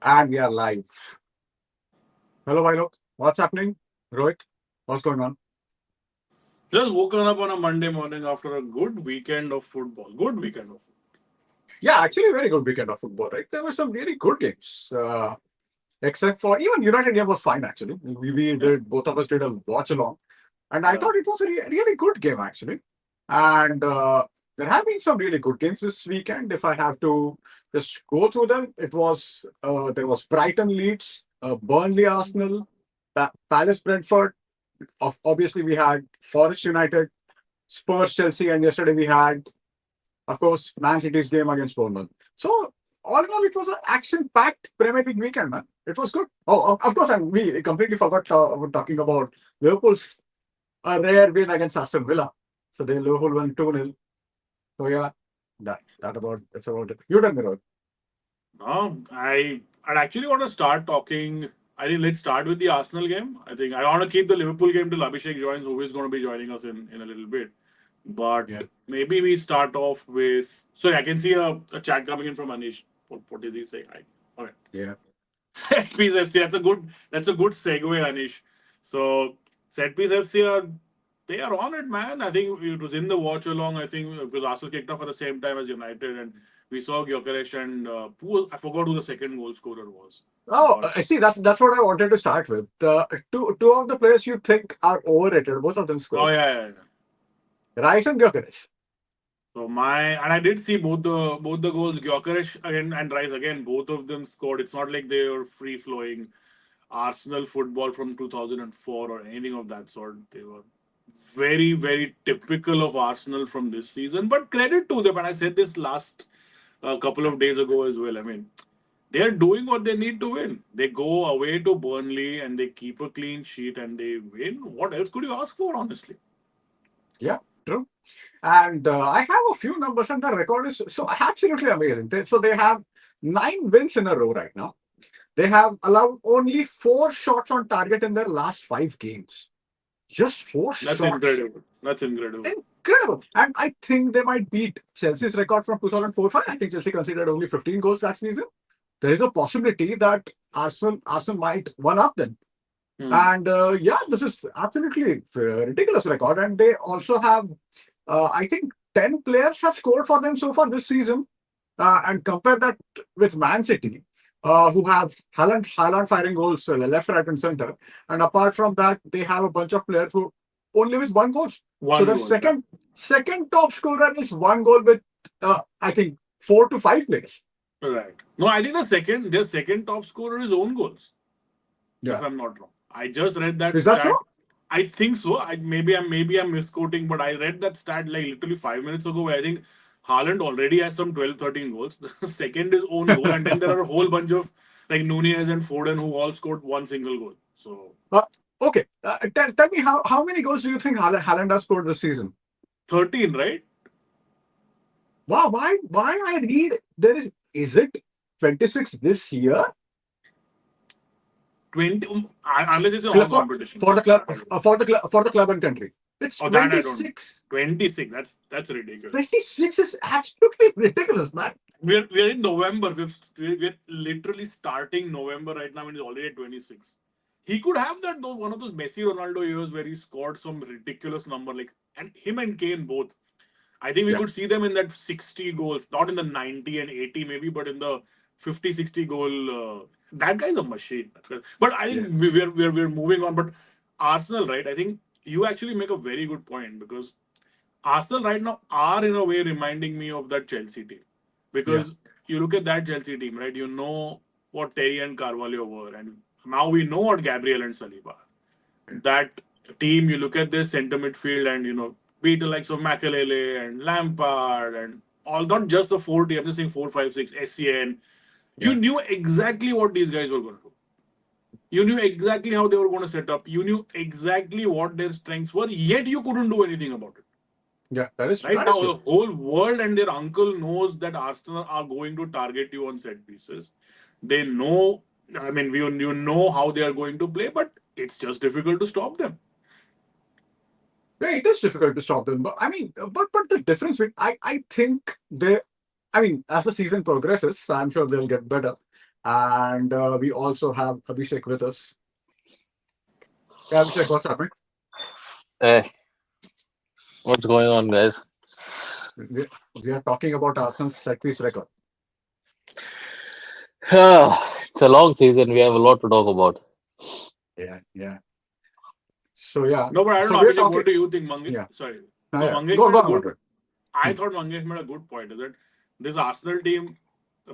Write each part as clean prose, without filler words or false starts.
And we are live. Hello, Vailok. What's happening? Rohit, what's going on? Just woken up on a Monday morning after a good weekend of football. Good weekend of football. Yeah, actually, a very good weekend of football, right? There were some really good games. Except for even United game was fine, actually. We Yeah. did, both of us did a watch along. And I Yeah. thought it was a really good game, actually. And there have been some really good games this weekend. If I have to just go through them, there was Brighton Leeds, Burnley Arsenal, Palace Brentford. Obviously, we had Forest United, Spurs Chelsea, and yesterday we had, of course, Man City's game against Bournemouth. So all in all, it was an action-packed Premier League weekend, man. It was good. Oh, of course, and we completely forgot about talking about Liverpool's rare win against Aston Villa. So they Liverpool won 2-0. So yeah, that's about it. You done it. No, I'd actually want to start talking. I think let's start with the Arsenal game. I think I want to keep the Liverpool game till Abhishek joins, who is going to be joining us in a little bit. But Yeah. maybe we start off with. Sorry, I can see a chat coming in from Anish. What is he saying? Okay. Yeah. Set piece FC. That's a good segue, Anish. So set piece FC they are on it, man. I think it was in the watch along. I think because Arsenal kicked off at the same time as United, and we saw Gyökeres and I forgot who the second goal scorer was. Oh, But I see. That's what I wanted to start with. Two of the players you think are overrated, both of them oh scored. yeah. Rice and Gyökeres. So I did see both the goals. Gyökeres again and Rice again. Both of them scored. It's not like they were free flowing Arsenal football from 2004 or anything of that sort. They were very typical of Arsenal from this season. But credit to them, and I said this last couple of days ago as well. I mean, they're doing what they need to win. They go away to Burnley and they keep a clean sheet and they win. What else could you ask for, honestly? Yeah, true. And I have a few numbers, and the record is so absolutely amazing. So they have 9 wins in a row right now. They have allowed only 4 shots on target in their last 5 games. Just four That's shots. incredible. That's incredible. Incredible. And I think they might beat Chelsea's record from 2004-5. I think Chelsea considered only 15 goals that season. There is a possibility that Arsenal might one up them. Hmm. And yeah, this is absolutely ridiculous record. And they also have, I think, 10 players have scored for them so far this season. And compare that with Man City, who have Haaland firing goals left, right, and center. And apart from that, they have a bunch of players who only with 1 goal. So One the goal. Yeah. second top scorer is 1 goal with, I think, 4 to 5 players. Right. No, I think their second top scorer is own goals, if Yeah. I'm not wrong. I just read that Is that so? stat. I think so. Maybe I'm misquoting, but I read that stat like literally 5 minutes ago where I think Haaland already has some 12, 13 goals. The second is own goal, and then there are a whole bunch of like Nunez and Foden who all scored one single goal. So Uh, okay. Tell me how many goals do you think Haaland has scored this season? 13, right? Wow, why I read there is it 26 this year? 20, unless it's in all Club for competitions. the club That I don't. for the club and country. It's Oh, that I don't know. 26. 26. That's ridiculous. 26 is absolutely ridiculous, man. We're in November. We're literally starting November right now, and he's already at 26. He could have that though, one of those Messi Ronaldo years where he scored some ridiculous number, like and him and Kane both. I think we Yeah. could see them in that 60 goals, not in the 90 and 80 maybe, but in the 50, 60 goal. That guy's a machine. That's good. But I Yeah. think we're moving on. But Arsenal, right? I think you actually make a very good point because Arsenal right now are in a way reminding me of that Chelsea team Yeah. because you look at that Chelsea team, right? You know what Terry and Carvalho were, and now we know what Gabriel and Saliba are. That team, you look at this center midfield, and beat the likes of Makelele and Lampard and all, not just the 40. I'm just saying 4, 5, 6, SCN. You Yeah. knew exactly what these guys were going to do. You knew exactly how they were going to set up. You knew exactly what their strengths were, yet you couldn't do anything about it. Yeah. Right That is now, the true. whole world and their uncle knows that Arsenal are going to target you on set pieces. They know, I mean, you know how they are going to play, but it's just difficult to stop them. Yeah, it is difficult to stop them. But I mean, but the difference with I think they, I mean, as the season progresses, I'm sure they'll get better. And we also have Abhishek with us. Yeah, Abhishek, what's happening? Hey, what's going on, guys? We are talking about Arsenal's set piece record. It's a long season. We have a lot to talk about. Yeah, yeah. So yeah, No, but I don't so know, we're Abhishek, talking. what do you think, Mangesh? Yeah, Sorry. No, yeah. Mangesh Go, made go a on, good. Margaret. I Hmm. thought Mangesh made a good point. Is that this Arsenal team,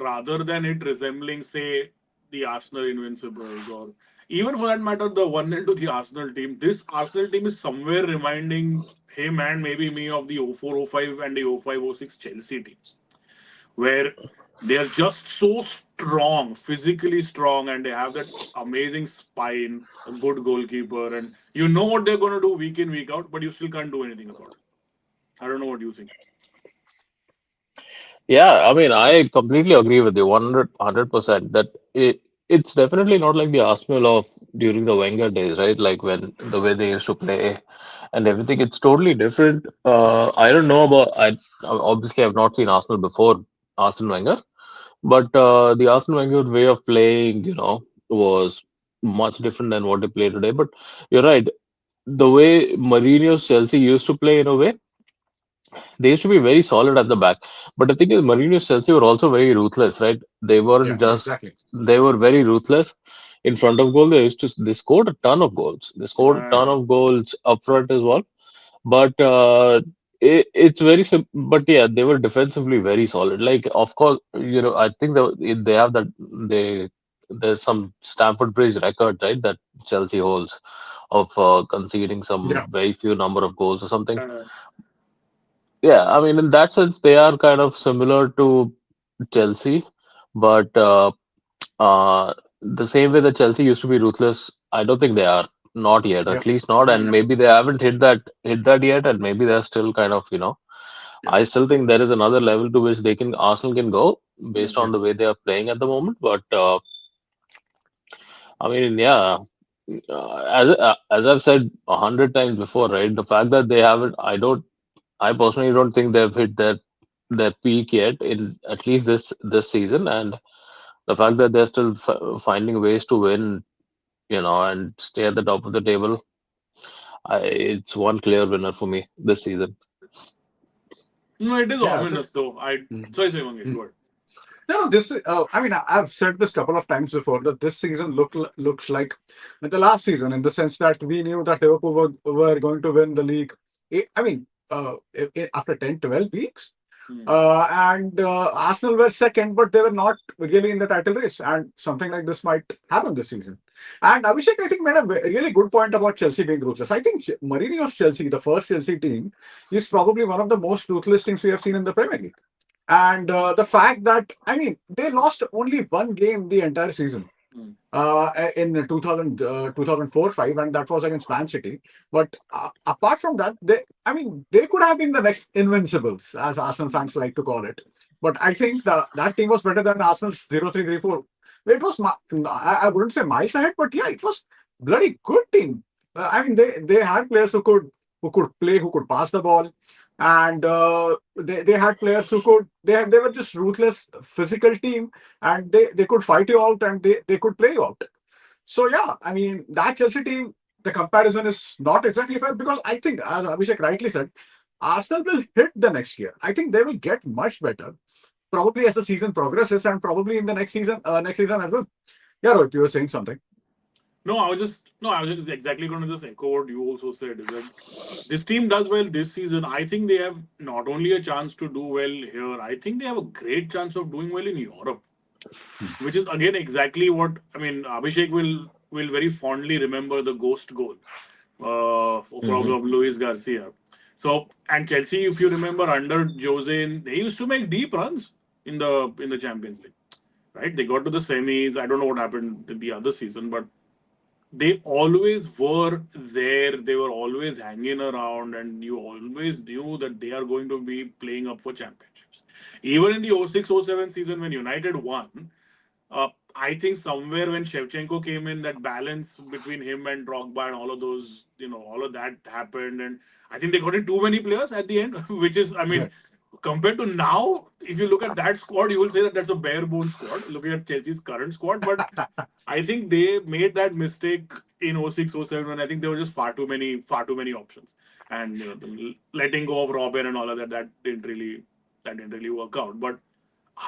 rather than it resembling, say, the Arsenal Invincibles, or even for that matter, the 1-0 to the Arsenal team, this Arsenal team is somewhere reminding him and maybe me of the 04-05 and the 05-06 Chelsea teams, where they are just so strong, physically strong, and they have that amazing spine, a good goalkeeper, and you know what they're going to do week in, week out, but you still can't do anything about it. I don't know what you think. Yeah, I mean, I completely agree with you 100% that it's definitely not like the Arsenal of during the Wenger days, right? Like when the way they used to play and everything, it's totally different. I don't know about, I obviously I've not seen Arsenal before Arsene Wenger, but the Arsene Wenger way of playing, was much different than what they play today. But you're right. The way Mourinho's Chelsea used to play in a way, they used to be very solid at the back. But the thing is, Mourinho's Chelsea were also very ruthless, right? They Yeah, weren't just exactly. they were very ruthless in front of goal. They scored a ton of goals. They scored a ton Yeah. of goals up front as well. But it's very simple. But yeah, they were defensively very solid. Like, of course, I think they have that they there's some Stamford Bridge record, right? That Chelsea holds of conceding some Yeah, very few number of goals or something. Uh, Yeah, I mean, in that sense, they are kind of similar to Chelsea, but the same way that Chelsea used to be ruthless, I don't think they are. Not yet, yeah, at least not, and yeah, maybe they haven't hit that yet, and maybe they're still kind of, yeah, I still think there is another level to which Arsenal can go based mm. on yeah, the way they are playing at the moment. But I mean, yeah, as I've said 100 times before, right? The fact that they haven't, I personally don't think they've hit their peak yet in at least this season, and the fact that they're still finding ways to win, and stay at the top of the table, it's one clear winner for me this season. No, it is yeah. ominous though. Mhm. Sorry, Mangesh, go ahead. No, no, this. I mean, I've said this couple of times before that this season looks like the last season in the sense that we knew that Liverpool were going to win the league. I mean, after 10, 12 weeks, Mm. and Arsenal were second, but they were not really in the title race. And something like this might happen this season. And Abhishek, I think, made a really good point about Chelsea being ruthless. I think Mourinho's Chelsea, the first Chelsea team, is probably one of the most ruthless teams we have seen in the Premier League. And the fact that, I mean, they lost only one game the entire season Mm. in 2004-5, and that was against Man City. But apart from that, I mean, they could have been the next Invincibles, as Arsenal fans like to call it. But I think that team was better than Arsenal's 0-3-3-4. It was, I wouldn't say miles ahead, but yeah, it was bloody good team. I mean, they had players who could play, who could pass the ball, and they had players who could. They were just ruthless, physical team, and they could fight you out and they could play you out. So yeah, I mean that Chelsea team, the comparison is not exactly fair because I think, as Abhishek rightly said, Arsenal will hit the next year. I think they will get much better, probably as the season progresses and probably in the next season as well. Yeah, Rohit, you were saying something. I was just exactly going to just echo what you also said. Is that this team does well this season? I think they have not only a chance to do well here. I think they have a great chance of doing well in Europe, Hmm. which is again exactly what I mean. Abhishek will very fondly remember the ghost goal from Hmm. Luis Garcia. So and Chelsea, if you remember under Jose, they used to make deep runs in the Champions League, right? They got to the semis. I don't know what happened in the other season, but they always were there. They were always hanging around, and you always knew that they are going to be playing up for championships. Even in the 06-07 season when United won, I think somewhere when Shevchenko came in, that balance between him and Drogba and all of those, all of that happened. And I think they got in too many players at the end, which is, I Yeah, mean, compared to now, if you look at that squad, you will say that that's a bare bones squad. Looking at Chelsea's current squad, but I think they made that mistake in 06, 07 when I think there were just far too many options, and letting go of Robin and all of that that didn't really work out. But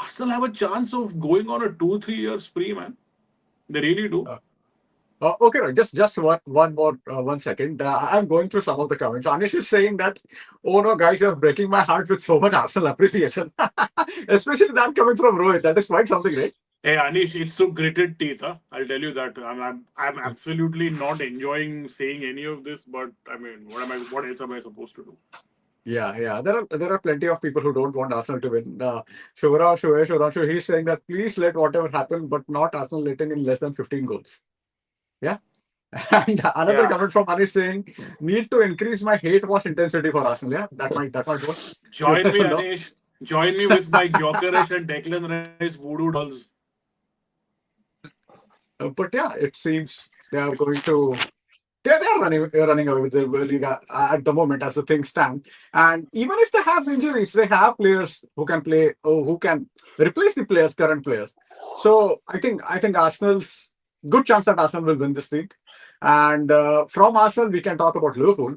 Arsenal have a chance of going on a 2 3 year spree, man. They really do. Okay, right. Just one more 1 second. I'm going through some of the comments. Anish is saying that, oh no, guys, you're breaking my heart with so much Arsenal appreciation, especially that coming from Rohit. That is quite something, right? Hey Anish, it's through gritted teeth. Huh? I'll tell you that. I'm absolutely not enjoying saying any of this. But I mean, what else am I supposed to do? Yeah, yeah. There are plenty of people who don't want Arsenal to win. Shuranshu, he's saying that please let whatever happen, but not Arsenal letting in less than 15 goals. Yeah. And another Yeah. comment from Anish saying, need to increase my hate watch intensity for Arsenal. Yeah, that might work. You Join me, never know. Anish. Join me with my Gyökeres and Declan Rice voodoo dolls. But yeah, it seems they are going to. They are running away with the league at the moment as the things stand. And even if they have injuries, they have players who can play, who can replace the players, current players. So I think Arsenal's good chance that Arsenal will win this league. And from Arsenal, we can talk about Liverpool.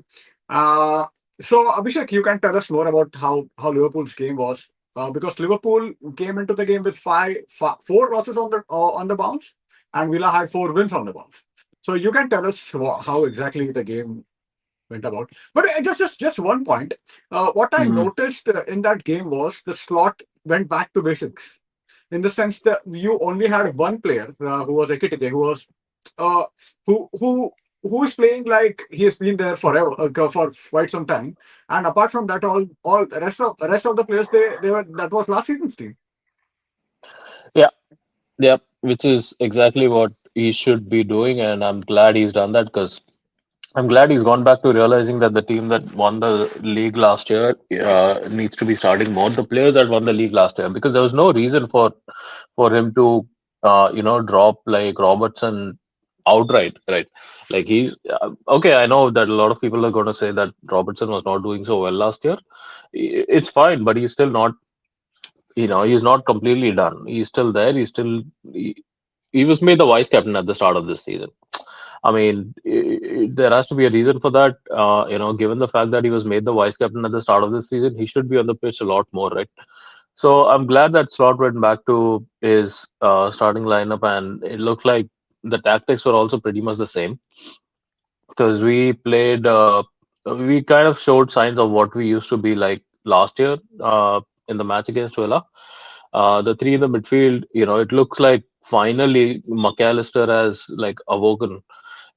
Uh, so Abhishek, you can tell us more about how Liverpool's game was. Because Liverpool came into the game with four losses on the bounce, and Villa had four wins on the bounce. So you can tell us how exactly the game went about. But just 1 point. What I Mm. noticed in that game was the slot went back to basics, in the sense that you only had one player who was Ekitike, who was uh, who is playing like he has been there forever, for quite some time. And apart from that, all the rest of the players, they were that was last season's team. Yeah, yeah, which is exactly what he should be doing, and I'm glad he's done that because I'm glad he's gone back to realizing that the team that won the league last year needs to be starting more the players that won the league last year because there was no reason for him to drop like Robertson outright, right? Like he's okay. I know that a lot of people are going to say that Robertson was not doing so well last year. It's fine, but he's still not. He's not completely done. He's still there. He was made the vice captain at the start of this season. I mean, there has to be a reason for that. Given the fact that he was made the vice captain at the start of this season, he should be on the pitch a lot more, right? So I'm glad that Slot went back to his starting lineup, and it looked like the tactics were also pretty much the same because we kind of showed signs of what we used to be like last year in the match against Villa. The three in the midfield, it looks like finally McAllister has like awoken.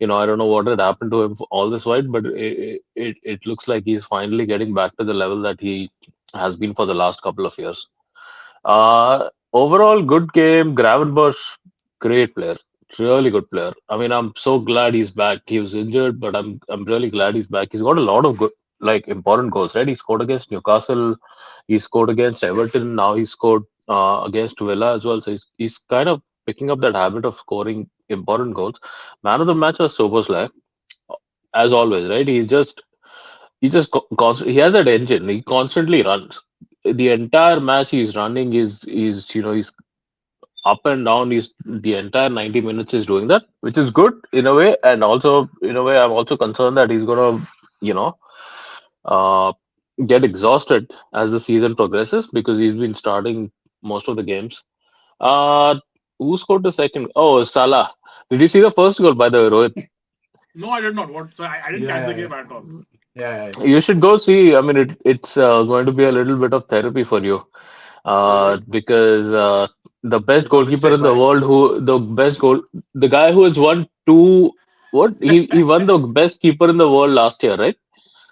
I don't know what had happened to him for all this while, but it looks like he's finally getting back to the level that he has been for the last couple of years. Overall, good game. Gravenberch, great player, really good player. I mean, I'm so glad he's back. He was injured, but I'm really glad he's back. He's got a lot of good, like important goals, right? He scored against Newcastle, he scored against Everton. Now he scored against Villa as well. So he's kind of picking up that habit of scoring important goals. Man of the match was Soboslai, as always, right? He has that engine. He constantly runs. The entire match he's running he's up and down. He's the entire 90 minutes is doing that, which is good in a way, and also in a way I'm also concerned that he's gonna you know uh, get exhausted as the season progresses because he's been starting most of the games. Uh, who scored the second? Oh, Salah. Did you see the first goal by the way, Rohit? No, I did not. What? So I didn't catch Yeah, the yeah, game yeah, at all. yeah, yeah. You should go see. I mean, it's going to be a little bit of therapy for you, Is it? because the best With a goalkeeper mistake in the by world, the guy who has won two, what he won the best keeper in the world last year, right?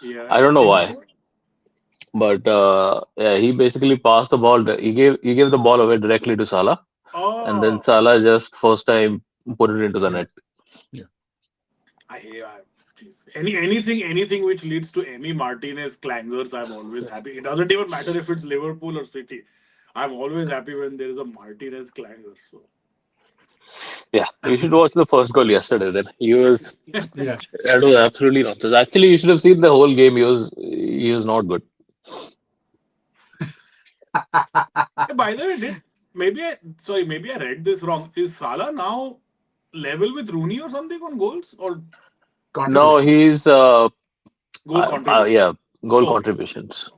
Yeah, I I don't know think why, so. but yeah, he basically passed the ball. He gave the ball away directly to Salah, and then Oh, Salah just first time put it into the yeah, net. yeah. I jeez. Anything which leads to Emi Martinez clangers, I'm always happy. It doesn't even matter if it's Liverpool or City. I'm always happy when there is a Martinez clanger. So Yeah, you should watch the first goal yesterday. Then Yeah. that was absolutely nonsense. Actually, you should have seen the whole game. He was not good. Hey, by the way, maybe I read this wrong. Is Salah now level with Rooney or something on goals or No, Contributions. he's goal contribution? yeah, goal Okay, contributions.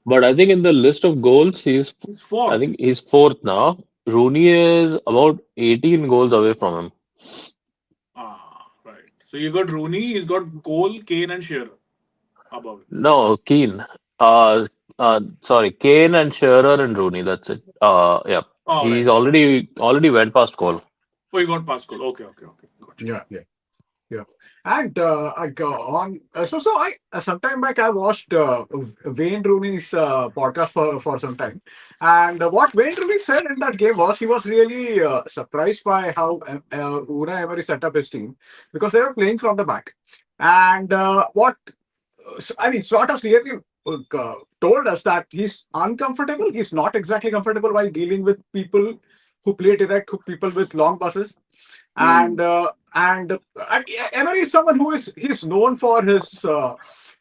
But I think in the list of goals, he's I fourth. think he's fourth now. Rooney is about 18 goals away from him. Ah, right. So you got Rooney, he's got Cole, Kane, and Shearer above him. No, Keane. Sorry, Kane and Shearer and Rooney. That's it. Yeah, Oh, he's right, right. already went past goal. Oh, he got past Cole. Okay, okay, okay. Gotcha. Yeah, yeah. Yeah, and I go on. So I some time back I watched Wayne Rooney's podcast for some time, and what Wayne Rooney said in that game was he was really surprised by how Unai Emery set up his team because they were playing from the back, and what I mean, Swart has clearly told us that he's uncomfortable. He's not exactly comfortable while dealing with people who play direct, who people with long passes, Hmm. and Emery is someone who is he's known for his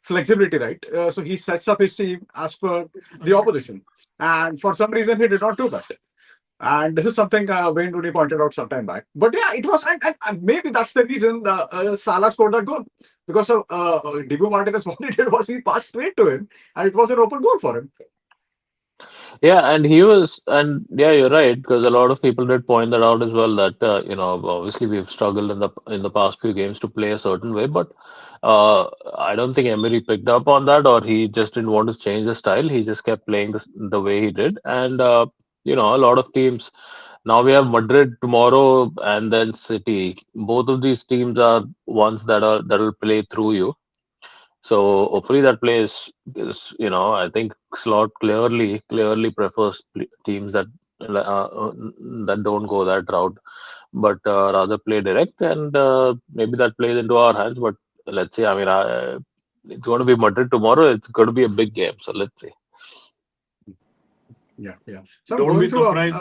flexibility, right? So he sets up his team as per the opposition, and for some reason he did not do that. And this is something Wayne Rooney pointed out some time back. But yeah, it was, and maybe that's the reason Salah scored that goal because of Dibu Martinez. What he did was he passed straight to him, and it was an open goal for him. Yeah, and yeah, you're right, because a lot of people did point that out as well, that obviously we've struggled in the past few games to play a certain way, but I don't think Emery picked up on that, or he just didn't want to change the style. He just kept playing the way he did, and a lot of teams. Now we have Madrid tomorrow and then City. Both of these teams are ones that will play through you. So hopefully that plays, I think Slot clearly prefers teams that don't go that route, but rather play direct, and maybe that plays into our hands. But let's see. I mean, it's going to be Madrid tomorrow. It's going to be a big game. So let's see. Yeah, yeah. So I'm Don't going be through surprised.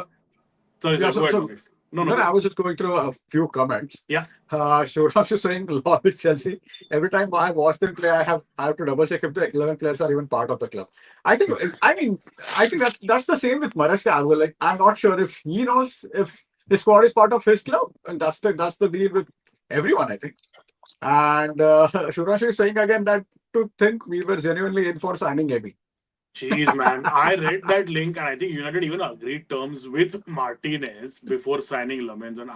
Sorry, yeah. sorry. Go So ahead, so Manish. No, no, no, go I ahead. was just going through a few comments. Yeah. Shuraj is saying law with Chelsea. Every time I watch them play, I have to double check if the 11 players are even part of the club. I think I mean I think that's the same with Maresca as well. Like I'm not sure if he knows if his squad is part of his club, and that's the deal with everyone. I think. And Shuraj is saying again that to think we were genuinely in for signing Ebi. Jeez, man. I read that link and I think United even agreed terms with Martinez before signing Lamens. And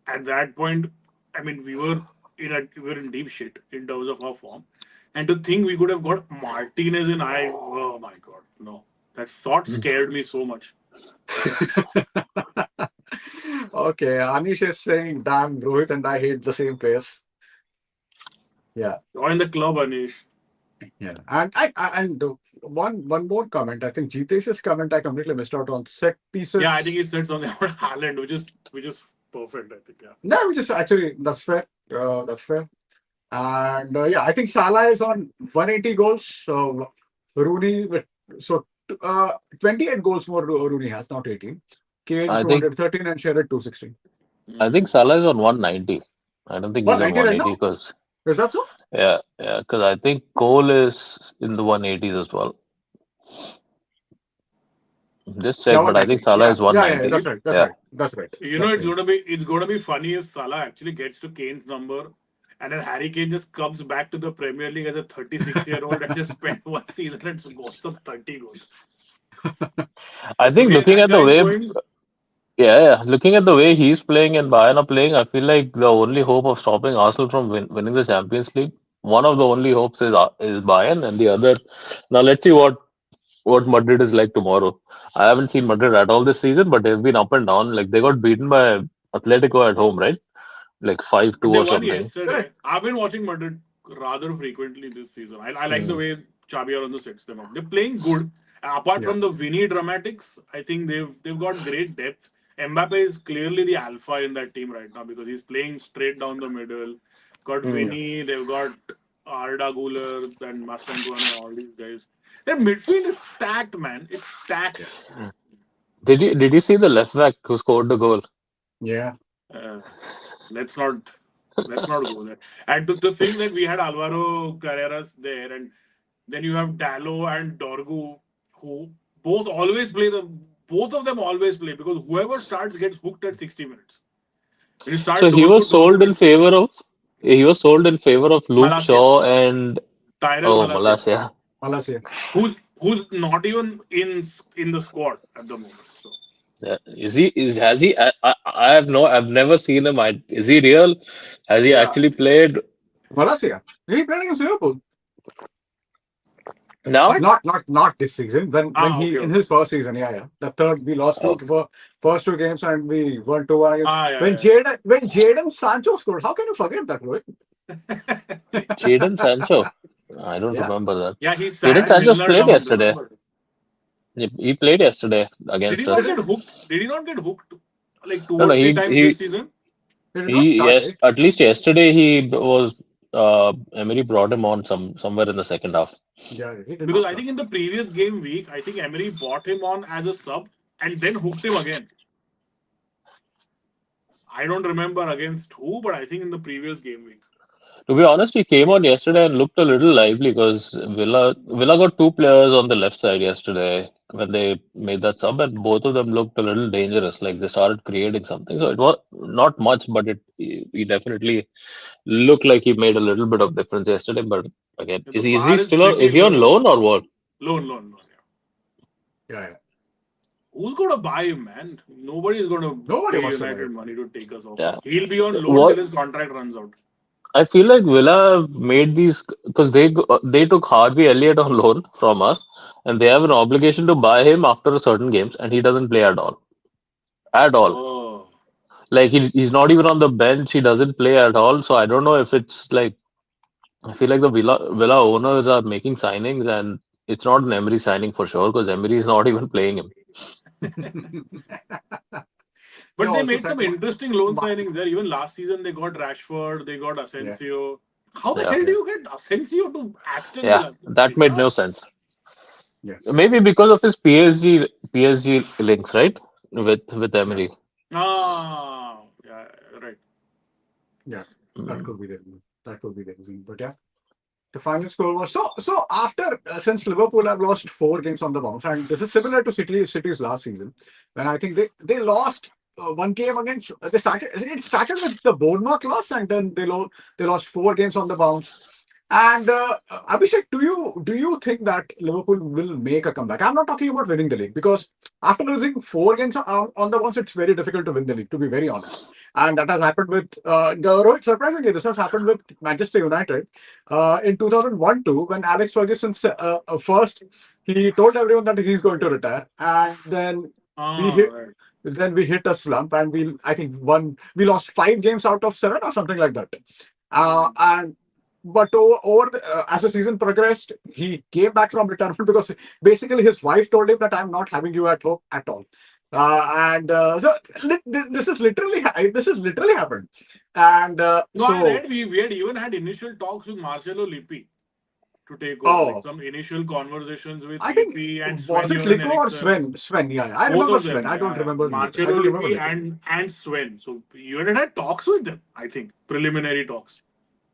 at that point, I mean, we were in deep shit in terms of our form. And to think we could have got Martinez in, oh my God, no. That thought scared me so much. Okay, Anish is saying, damn, Rohit and I hate the same players. Yeah, Join the club, Anish. yeah. And one more comment. I think Jitesh's comment I completely missed out on set Yeah, I think he pieces. said something about Haaland, which is perfect, I think. Yeah. No, which is actually that's fair. That's fair. And yeah, I think Salah is on 180 goals. So Rooney with so 28 goals more Rooney has, not 18. Kane I think 213 and Shearer 216. I think Mm. Salah is on 190. I don't think he's on 190 right 180 now? because Is that so? yeah, because I think Cole is in the 180s as well. Just Yeah, check, but I think 190. Salah Yeah, is yeah, yeah. 190. That's right. That's Yeah. right. That's right. You know, That's right. it's gonna be funny if Salah actually gets to Kane's number, and then Harry Kane just comes back to the Premier League as a 36-year-old and just spent one season and scored some 30 goals. I The think way looking that at the guy is way going, Yeah, looking at the way he's playing and Bayern are playing, I feel like the only hope of stopping Arsenal from winning the Champions League, one of the only hopes is Bayern, and the other. Now let's see what Madrid is like tomorrow. I haven't seen Madrid at all this season, but they've been up and down. Like they got beaten by Atletico at home, right? Like 5-2 they or won something. yesterday. Correct. I've been watching Madrid rather frequently this season. I like the Mm. way Xabi Alonso sets them up. They're playing good. Apart Yeah. from the Vinny dramatics, I think they've got great depth. Mbappe is clearly the alpha in that team right now because he's playing straight down the middle. Got Mm. Vinny, they've got Arda Guler and Mastantuano, all these guys. Their midfield is stacked, man. It's Yeah. stacked. Did you see the left back who scored the goal? Yeah. Uh, let's not let's not go there. And to think that we had Alvaro Carreras there, and then you have Dallo and Dorgu, who Both always play the both of them always play because whoever starts gets hooked at 60 minutes. When you So start Dorgu, it's he was sold in favor of Luke Malasia, Shaw and Tyrell oh Malasia, Malaysia. Malasia. who's not even in the squad at the moment. So Yeah. Is he is has he I have no I've never seen him. Is he real? Has he yeah, actually played Malasia. He played against Liverpool. now? but Not this season. When okay, he in okay. his first season, yeah, yeah. The third we lost Oh, for first two games and we won 2-1 against Yeah, yeah, When Jaden Sancho scored. How can you forget that, Rohit? yeah. Jadon Sancho. I don't Yeah. remember that. Yeah, he Jadon sat Sancho's Milner played down. yesterday. Remember? He played yesterday Did he against not us. get hooked? Did he not get hooked like two No, or no, three times this season? He did not start, yes, right? at least yesterday he was Emery brought him on somewhere in the second half. Yeah, he did Because not I start. think in the previous game week, I think Emery bought him on as a sub and then hooked him again. I don't remember against who, but I think in the previous game week. To be honest, he came on yesterday and looked a little lively because Villa got two players on the left side yesterday when they made that sub, and both of them looked a little dangerous. Like they started creating something. So it was not much, but he definitely looked like he made a little bit of difference yesterday. But again, The is he bar is still pretty is he on low. loan or what? Loan. Yeah. Yeah, yeah. Who's going to buy him, man? Nobody is going to Nobody pay wants to buy United him. money to take us off him. Yeah. He'll be on loan till What his contract runs out. I feel like Villa made these because they took Harvey Elliott on loan from us, and they have an obligation to buy him after a certain games, and he doesn't play at all. Oh. Like he's not even on the bench. He doesn't play at all. So I don't know if it's like I feel like the Villa owners are making signings, and it's not an Emery signing for sure because Emery is not even playing him. They But they also made said, some interesting loan Ma- signings there. Even last season, they got Rashford, they got yeah, Asensio. How the Yeah, hell do yeah, you get Asensio to Aston yeah, Villa? that made Bizarre. no sense. yeah, Maybe because of his PSG links, right? With yeah, Emery. Yeah, right. yeah. That Mm. could be the reason. That could be the reason. But yeah, the final score was so after since Liverpool have lost four games on the bounce, and this is similar to City's last season, when I think they lost one game against they started it started with the Bournemouth loss, and then they lost four games on the bounce. And Abhishek, do you think that Liverpool will make a comeback? I'm not talking about winning the league because after losing four games on the bounce, it's very difficult to win the league. To be very honest, and that has happened with Rohit. Surprisingly, this has happened with Manchester United in 2001 too, when Alex Ferguson first he told everyone that he's going to retire, and we hit Right. we hit a slump, and we lost five games out of seven or something like that. And but as the season progressed, he came back from retirement because basically his wife told him that I'm not having you at home at all. And so this is literally happened. And No, I read we had even had initial talks with Marcelo Lippi to take over, like oh, some initial conversations with I think Lippi and was Sven it Göran Lico or Eriksson. Sven? Sven, yeah, I Both remember of Sven. them, I don't yeah. remember Lico. I Marcelo don't remember Lippi Lico. and Sven. So you had talks with them, I think, preliminary talks.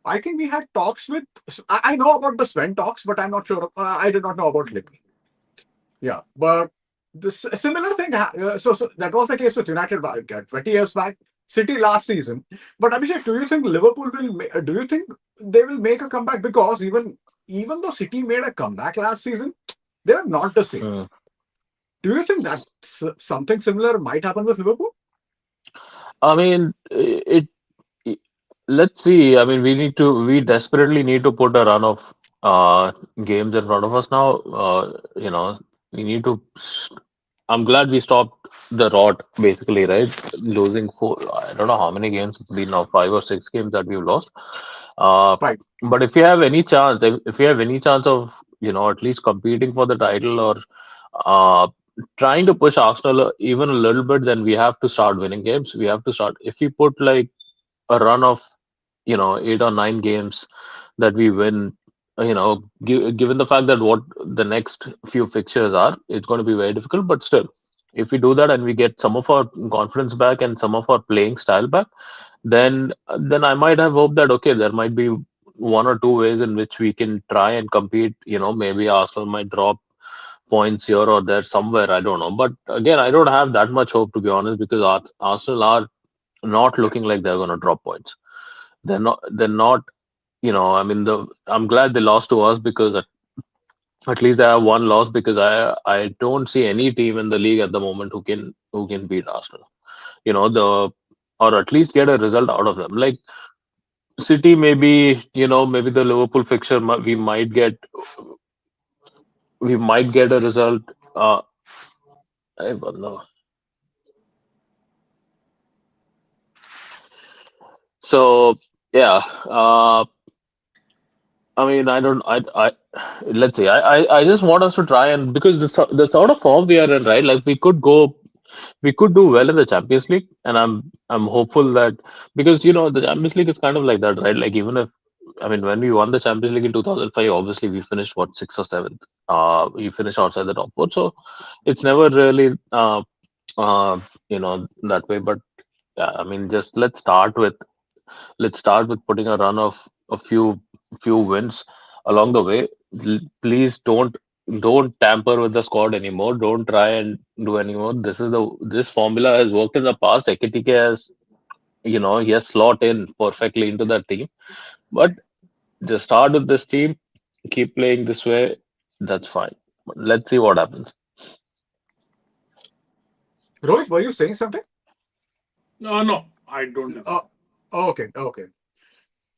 I think we had talks with. I know about the Sven talks, but I'm not sure. I did not know about Lico. Yeah, but this a similar thing. So that was the case with United 20 years back. City last season. But Abhishek, do you think Liverpool do you think they will make a comeback? Because even though City made a comeback last season, they are not the same. Mm. Do you think that something similar might happen with Liverpool? I mean, it- let's see. I mean, we desperately need to put a run of games in front of us now. We need to. I'm glad we stopped the rot, basically, right? Losing four. I don't know how many games it's been now, 5 or 6 games that we've lost. Uh, Right. but if you have any chance, if you have any chance of at least competing for the title or uh, trying to push Arsenal even a little bit, then we have to start winning games. We have to start. If we put like a run of 8 or 9 games that we win, given the fact that what the next few fixtures are, it's going to be very difficult. But still, if we do that and we get some of our confidence back and some of our playing style back, then I might have hoped that okay, there might be one or two ways in which we can try and compete. Maybe Arsenal might drop points here or there somewhere. I don't know. But again, I don't have that much hope, to be honest, because Arsenal are not Yeah. looking like they're going to drop points. They're not. They're not. I mean, I'm glad they lost to us because at least they have one loss, because I don't see any team in the league at the moment who can beat Arsenal. The or at least get a result out of them. Like City, maybe the Liverpool fixture, we might get a result. Uh, I don't know. So yeah, I mean, I don't. Let's see. I just want us to try, and because the sort of form we are in, right? Like we could do well in the Champions League, and I'm hopeful that, because the Champions League is kind of like that, right? Like, even if, I mean, when we won the Champions League in 2005, obviously we finished what, sixth or seventh. We finished outside the top four, so it's never really that way. But yeah, I mean, just let's start with putting a run of a few wins along the way. Please don't tamper with the squad anymore. Don't try and do anymore. This formula has worked in the past. Ekitike he has slot in perfectly into that team. But just start with this team, keep playing this way. That's fine. Let's see what happens. Rohit, were you saying something? No, no, I don't think so. Uh, okay, okay.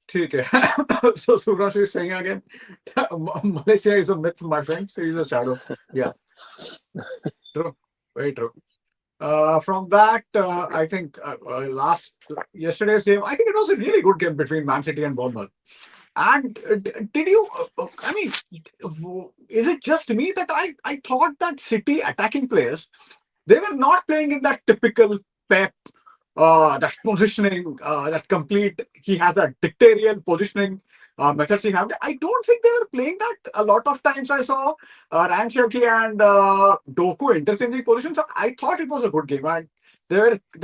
ठीक है. So Subhash is saying again, Malaysia is a myth, my friend. So he's a shadow. Yeah, true. Very true. From that, I think yesterday's game, I think it was a really good game between Man City and Bournemouth. And did you? I mean, is it just me that I thought that City attacking players, they were not playing in that typical Pep, that positioning, that complete. He has that dictatorial positioning methods he have. I don't think they were playing that. A lot of times I saw Ryan Cherky and Doku interchanging positions. So I thought it was a good game, and they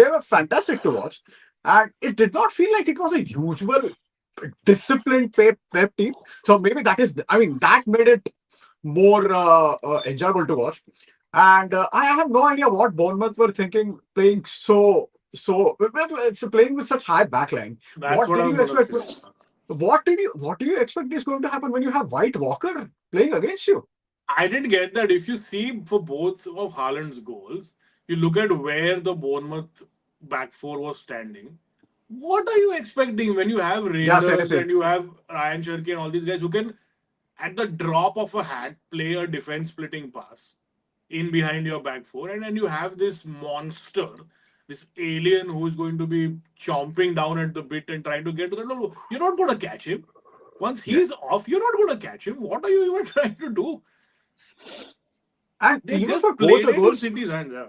were fantastic to watch. And it did not feel like it was a usual disciplined Pep team. So maybe that is, I mean, that made it more enjoyable to watch. And I have no idea what Bournemouth were thinking, playing it's playing with such high backline. That's What what did I was you gonna expect? say. What do you expect is going to happen when you have White Walker playing against you? I didn't get that. If you see for both of Haaland's goals, you look at where the Bournemouth back four was standing. What are you expecting when you have Yeah, Rangers seriously. and you have Ryan Cherky and all these guys who can, at the drop of a hat, play a defense splitting pass in behind your back four, and then you have this monster, this alien who is going to be chomping down at the bit and trying to get to the. No, you're not going to catch him. Once Yeah. he's off, you're not going to catch him. What are you even trying to do? And They even just for both played the it in goals, City's hand. Yeah.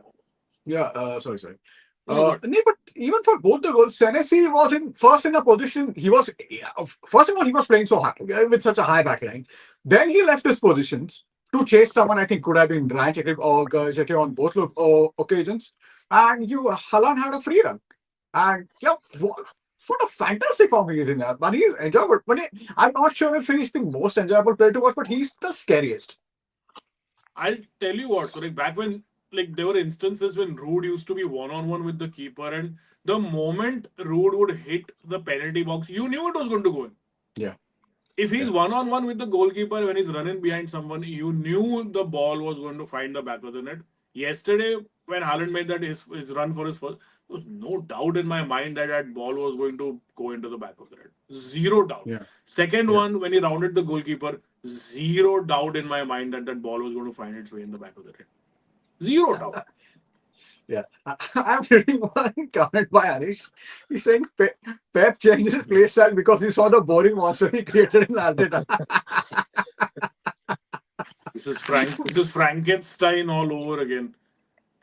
yeah, sorry. No, good. No, but even for both the goals, Senesi was in first in a position. He was first of all he was playing so high with such a high backline. Then he left his positions to chase someone. I think could have been Ryan Chetik or Chetik on both occasions, and Halan had a free run. And yeah, what a fantastic form he is in that. But he's enjoyable. I'm not sure if he's the most enjoyable player to watch, but he's the scariest. I'll tell you what. So like back when like there were instances when Rude used to be one on one with the keeper, and the moment Rude would hit the penalty box, you knew it was going to go in. Yeah, If he's yeah, one on one with the goalkeeper when he's running behind someone, you knew the ball was going to find the back of the net. Yesterday, when Haaland made that his run for his first, there was no doubt in my mind that that ball was going to go into the back of the net. Zero doubt. yeah, Second yeah. one, when he rounded the goalkeeper, zero doubt in my mind that that ball was going to find its way in the back of the net. Zero doubt. Yeah, I'm reading one comment by Anish. He's saying Pep changed his play style because he saw the boring monster he created in Arteta. This is Frank. This is Frankenstein all over again.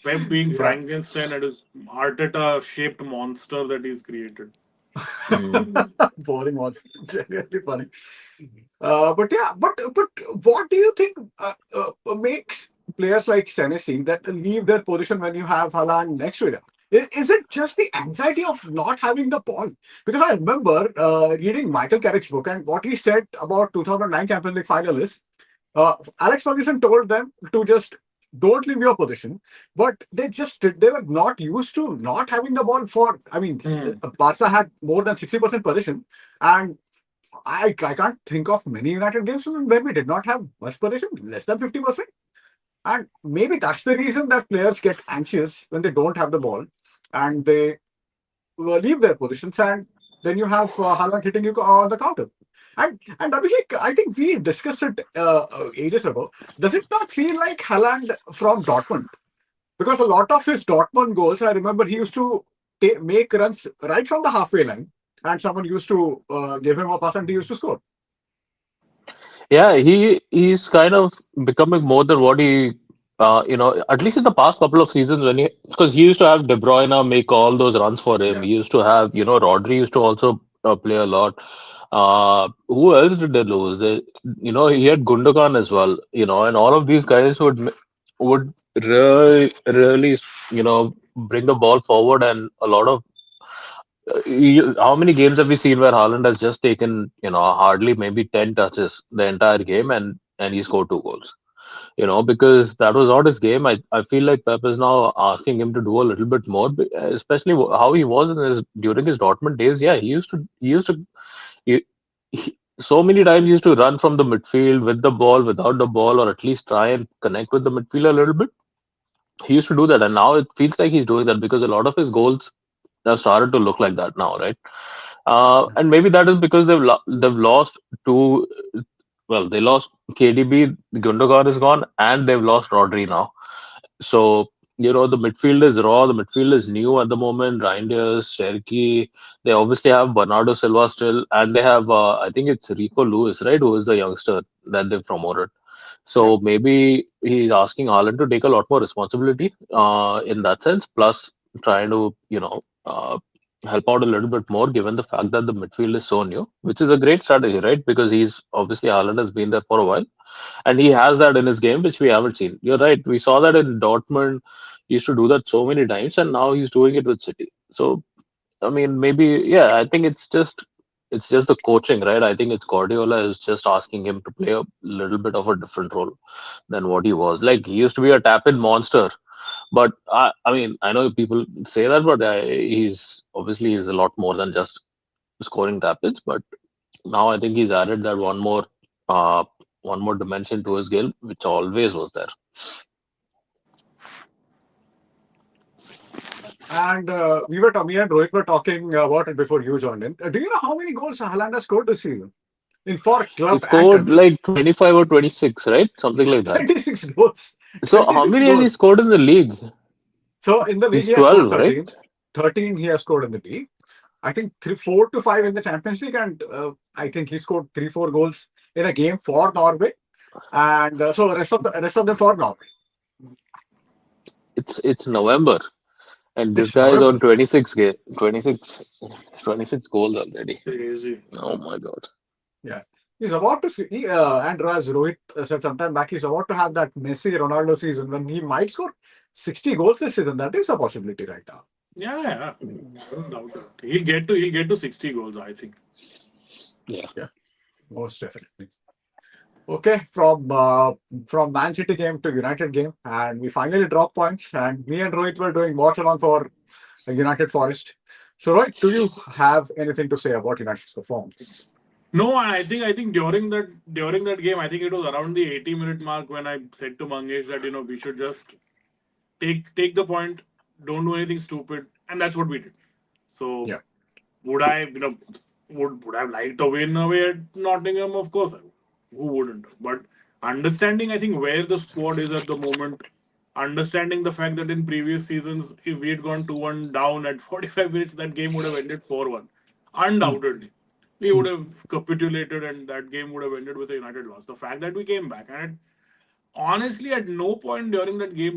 Pep being Yeah, Frankenstein at his Arteta shaped monster that he's created. Mm. boring monster. Genuinely funny. But yeah, but what do you think makes players like Senesi that leave their position when you have Haaland next to them? Is it just the anxiety of not having the ball? Because I remember reading Michael Carrick's book, and what he said about 2009 Champions League final is Alex Ferguson told them to just don't leave your position, but they were not used to not having the ball for. I mean, Hmm. Barca had more than 60% possession, and I can't think of many United games where we did not have much possession, less than 50%. And maybe that's the reason that players get anxious when they don't have the ball and they leave their positions, and then you have Haaland hitting you on the counter. And Abhishek, I think we discussed it ages ago. Does it not feel like Haaland from Dortmund? Because a lot of his Dortmund goals, I remember he used to make runs right from the halfway line, and someone used to give him a pass, and he used to score. Yeah, he's kind of becoming more than what he, at least in the past couple of seasons when because he used to have De Bruyne make all those runs for him. Yeah, He used to have, Rodri used to also play a lot. Who else did they lose? He had Gundogan as well, and all of these guys would really, bring the ball forward, and a lot of how many games have we seen where Haaland has just taken, hardly maybe 10 touches the entire game and he scored two goals? Because that was not his game. I feel like Pep is now asking him to do a little bit more, especially how he was during his Dortmund days. Yeah, he, so many times he used to run from the midfield with the ball, without the ball, or at least try and connect with the midfield a little bit. He used to do that, and now it feels like he's doing that because a lot of his goals have started to look like that now, right? And maybe that is because they've lost two. Well, they lost KDB, Gundogan is gone, and they've lost Rodri now. So the midfield is raw. The midfield is new at the moment. Reinders, Cherki. They obviously have Bernardo Silva still, and they have I think it's Rico Lewis, right, who is the youngster that they've promoted. yeah. So maybe he's asking Haaland to take a lot more responsibility in that sense, plus trying to, help out a little bit more given the fact that the midfield is so new, which is a great strategy, right? Because he's obviously Haaland has been there for a while and he has that in his game, which we haven't seen. You're right. We saw that in Dortmund. He used to do that so many times, and now he's doing it with City. So I mean, maybe yeah. I think it's just the coaching, right? I think it's Guardiola is just asking him to play a little bit of a different role than what he was. Like he used to be a tap-in monster, but I mean, I know people say that, but he's a lot more than just scoring tap-ins. But now I think he's added that uh, one more dimension to his game, which always was there. And me and Rohit were talking about it before you joined in. Do you know how many goals Haaland has scored this season in for He club and scored country? like 25 or 26, right? Something like that. 26 goals. So how 26 many has he goals. scored in the league? So in the league, He's he has scored 12, right? 13. 13 he has scored in the league. I think 4 to 5 in the Champions League, and I think he scored 3, 4 goals in a game for Norway, and so rest of them for Norway. It's November, and this It's guy is on November. 26 goals already. Crazy. Oh my God. Yeah, he's about to see. And as Rohit said sometime back, he's about to have that Messi Ronaldo season when he might score 60 goals this season. That is a possibility right now. Yeah, yeah. No doubt. He'll get to 60 goals, I think. Yeah. Yeah, most definitely. Okay, from Man City game to United game, and we finally dropped points. And me and Rohit were doing watch along for United Forest. So, Rohit, do you have anything to say about United's performance? No, I think during that game, I think it was around the 80-minute mark when I said to Mangesh that we should just take the point, don't do anything stupid, and that's what we did. So Yeah. would I, would have liked to win away at Nottingham? Of course, I would. Who wouldn't? But understanding, I think, where the squad is at the moment, understanding the fact that in previous seasons, if we had gone 2-1 down at 45 minutes, that game would have ended 4-1. Hmm. Undoubtedly. We Hmm. would have capitulated and that game would have ended with a United loss. The fact that we came back and honestly, at no point during that game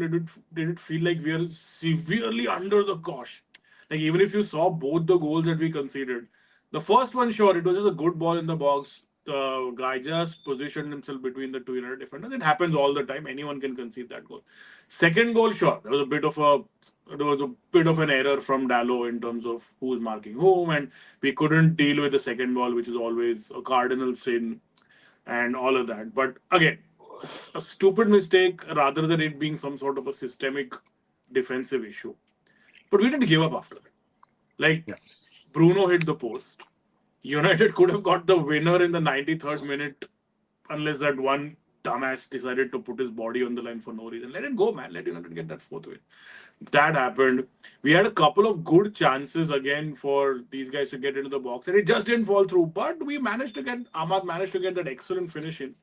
did it feel like we are severely under the cosh. Like even if you saw both the goals that we conceded, the first one, sure, it was just a good ball in the box. The guy just positioned himself between the two United defenders. It happens all the time. Anyone can concede that goal. Second goal, sure, there was a bit of an error from Dallo in terms of who's marking whom, and we couldn't deal with the second ball, which is always a cardinal sin and all of that. But again, a stupid mistake rather than it being some sort of a systemic defensive issue. But we didn't give up after that. Like Yeah. Bruno hit the post. United could have got the winner in the 93rd minute unless that one dumbass decided to put his body on the line for no reason. Let it go, man. Let United get that fourth win. That happened. We had a couple of good chances again for these guys to get into the box, and it just didn't fall through. But we managed to get Ahmad managed to get that excellent finish in.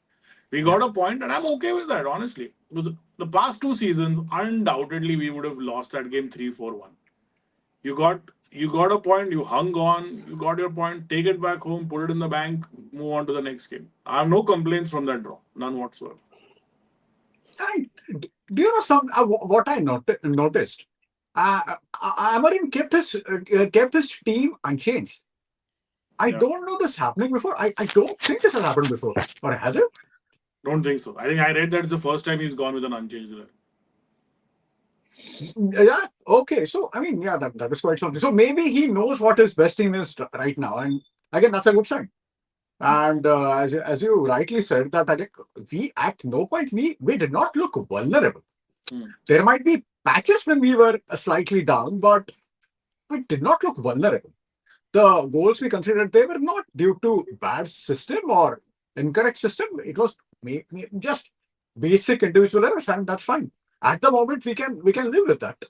We Yeah. got a point, and I'm okay with that, honestly. Because the past two seasons, undoubtedly, we would have lost that game 3-4-1. You got a point, you hung on, you got your point, take it back home, put it in the bank, move on to the next game. I have no complaints from that draw. None whatsoever. And do you know what I noticed? Amarim kept his team unchanged. I Yeah. don't know this happening before. I don't think this has happened before. Or has it? Don't think so. I think I read that it's the first time he's gone with an unchanged 11. Yeah. Okay. So I mean, yeah, that is quite something. So maybe he knows what his best team is right now, and again, that's a good sign. And as you rightly said, that again, we at no point we did not look vulnerable. Hmm. There might be patches when we were slightly down, but we did not look vulnerable. The goals we considered, they were not due to bad system or incorrect system. It was just basic individual errors, and that's fine. At the moment, we can live with that.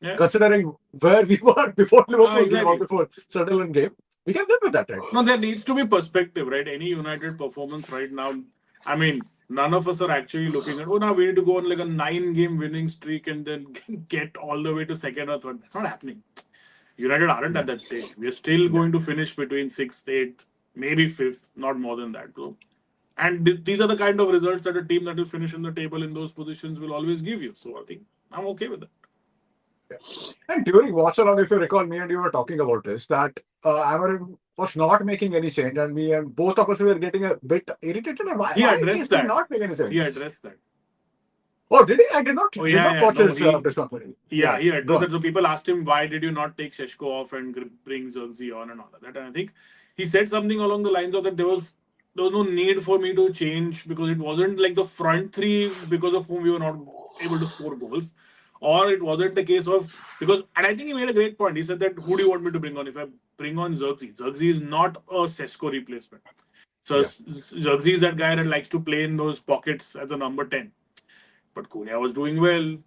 Yeah. Considering where we were before Liverpool game or Exactly. before Sunderland game, we can live with that, right? No, there needs to be perspective, right? Any United performance right now, I mean, none of us are actually looking at, oh, now we need to go on like a 9 game winning streak and then get all the way to second or third. That's not happening. United aren't Yeah, at that stage. We're still yeah, going to finish between sixth, eighth, maybe fifth, not more than that. So, and these are the kind of results that a team that will finish in the table in those positions will always give you. So I think I'm okay with that. yeah. And during watch along, if you recall, me and you were talking about this that Amarim was not making any change, and me and both of us were getting a bit irritated. He Why addressed is he that. not making any He change? addressed that. Oh, did he? I did not Oh did yeah, not yeah. watch No, his he press conference. yeah, Yeah, he go addressed on. that. So people asked him, why did you not take Sheshko off and bring Zirkzee on and all of that? And I think he said something along the lines of that there was no need for me to change because it wasn't like the front three because of whom we were not able to score goals. Or it wasn't the case of because and I think he made a great point. He said that who do you want me to bring on? If I bring on Zirkzee, Zirkzee is not a Sesko replacement. So Yeah, Zirkzee is that guy that likes to play in those pockets as a number 10. But Cunha was doing well,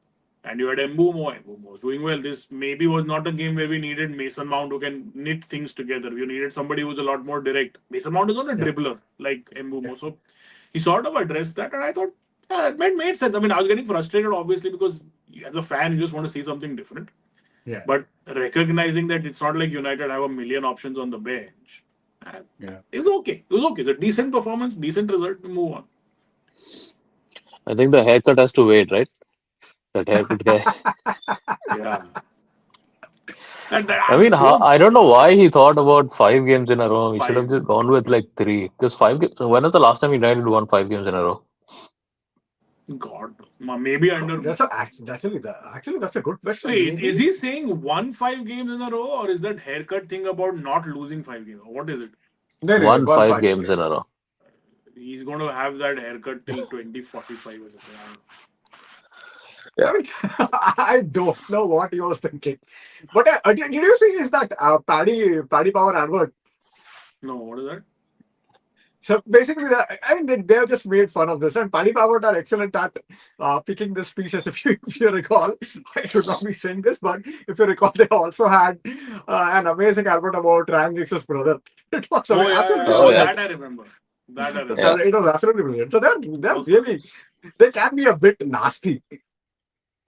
and you had Mbumo. Mbumo was doing well. This maybe was not a game where we needed Mason Mount who can knit things together. We needed somebody who's a lot more direct. Mason Mount is not a yeah, dribbler like yeah, Mbumo. So he sort of addressed that, and I thought, yeah, it made sense. I mean, I was getting frustrated, obviously, because as a fan, you just want to see something different. yeah, But recognizing that it's not like United have a million options on the bench, uh, yeah. it was okay. It was okay. It's a decent performance, decent result. We move on. I think the haircut has to wait, right? That haircut guy. Yeah. And I I'm mean, so I don't know why he thought about 5 games in a row. He should have five. just gone with like three. Because 5 games. So when was the last time United won 5 games in a row? God, maybe under. Actually that's a good question. Wait, is Maybe he saying won 5 games in a row, or is that haircut thing about not losing 5 games? What is it? no, Won one five five. games in a row. He's going to have that haircut till 2045 or something. I don't know. Yeah. I mean, I don't know what he was thinking. But did you see is that Paddy Power advert? No, what is that? So basically, I mean, they have just made fun of this. And Paddy Power are excellent at picking the speeches. If you recall, I should not be saying this, but if you recall, they also had an amazing advert about Ryan Giggs' brother. It was Oh, yeah, yeah, absolutely yeah. Oh Oh, yeah. that brilliant. I remember. That I Yeah. remember. It was absolutely brilliant. So they're Was really they can be a bit nasty.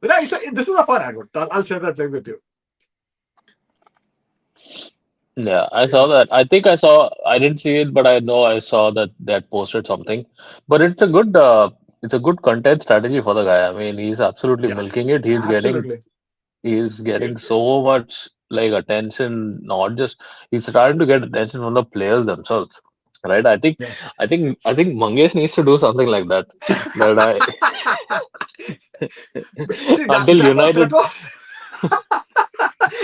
But yeah, this is a fun advert. I'll share that link with you. Yeah, I saw Yeah, that. I think I saw. I didn't see it, but I know I saw that that posted something. But it's a good content strategy for the guy. I mean, he's absolutely yeah, milking it. absolutely. He's Yeah, getting so much like attention. Not just he's starting to get attention from the players themselves, right? yeah. I think Mangesh needs to do something like that. That I See that until that was that United. was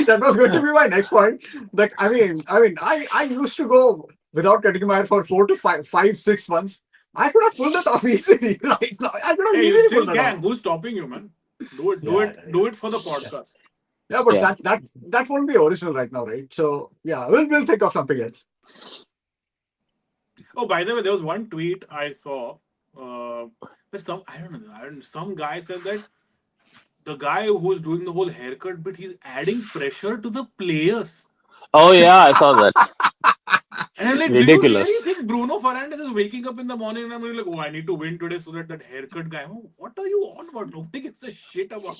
that was going to be my next point. Like, I mean, I used to go without cutting my hair for 4 to 5, 5, 6 months. I could have pulled it off easily right now. I could have Hey, you easily still pulled it can. off. Who's stopping you, man? Do it, do Yeah, it, yeah, do it for the yeah. podcast. Yeah, but Yeah. that won't be original right now, right? So yeah, we'll think of something else. Oh, by the way, there was one tweet I saw. That some I don't know. Some guy said that the guy who's doing the whole haircut bit, he's adding pressure to the players. Oh yeah, I saw that. And I'm like, do you really Ridiculous. think Bruno Fernandes is waking up in the morning and I'm like, oh, I need to win today so that that haircut guy, oh, what are you on about? Nobody gives a shit about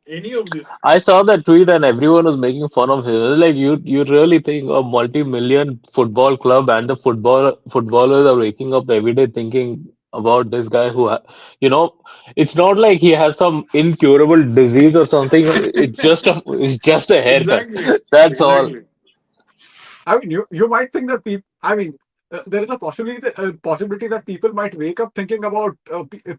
any of this. I saw that tweet and everyone was making fun of him. It was like you really think a multi-million football club and the footballers are waking up every day thinking about this guy you know, it's not like he has some incurable disease or something. It's just a haircut. Exactly. That's all. Exactly. I mean, you might think that people. I mean, there is a possibility that people might wake up thinking about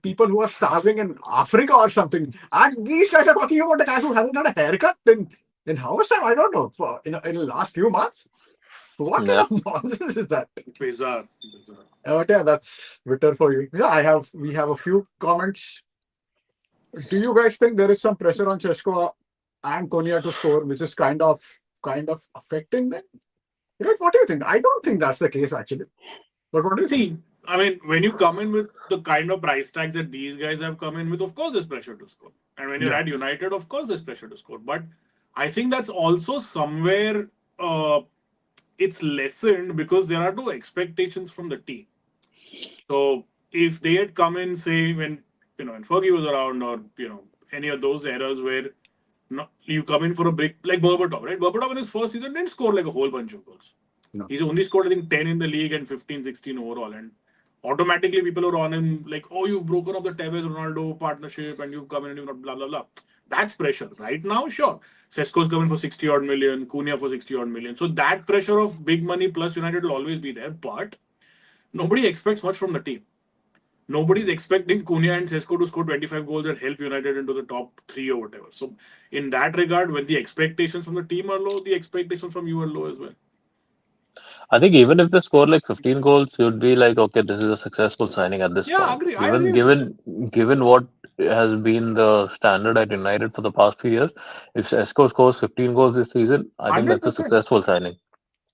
people who are starving in Africa or something, and these guys are talking about a guy who hasn't had a haircut in how much time? I don't know. In the last few months. What kind Yeah. of nonsense is that? Bizarre. Bizarre. But yeah, that's Twitter for you. Yeah, we have a few comments. Do you guys think there is some pressure on Chesko and Konya to score, which is kind of affecting them? What do you think? I don't think that's the case actually. But what do you think? See, I mean, when you come in with the kind of price tags that these guys have come in with, of course there's pressure to score. And when you're Yeah. at United, of course there's pressure to score. But I think that's also somewhere it's lessened because there are no expectations from the team. So if they had come in, say, when Fergie was around, or any of those eras where you come in for a break, like Berbatov, right? Berbatov in his first season didn't score like a whole bunch of goals. No. He's only scored, I think, 10 in the league and 15, 16 overall. And automatically people are on him like, oh, you've broken up the Tevez Ronaldo partnership and you've come in and you've not blah, blah, blah. That's pressure. Right now, sure. Sesko's coming for 60 odd million, Cunha for 60 odd million. So that pressure of big money plus United will always be there. But nobody expects much from the team. Nobody's expecting Cunha and Sesko to score 25 goals and help United into the top three or whatever. So, in that regard, when the expectations from the team are low, the expectations from you are low as well. I think even if they score like 15 goals, you'd be like, okay, this is a successful signing at this Yeah, I point. agree. I Given agree with it. given given what has been the standard at United for the past few years, if Sesko scores 15 goals this season, I think that's a 100%. successful signing.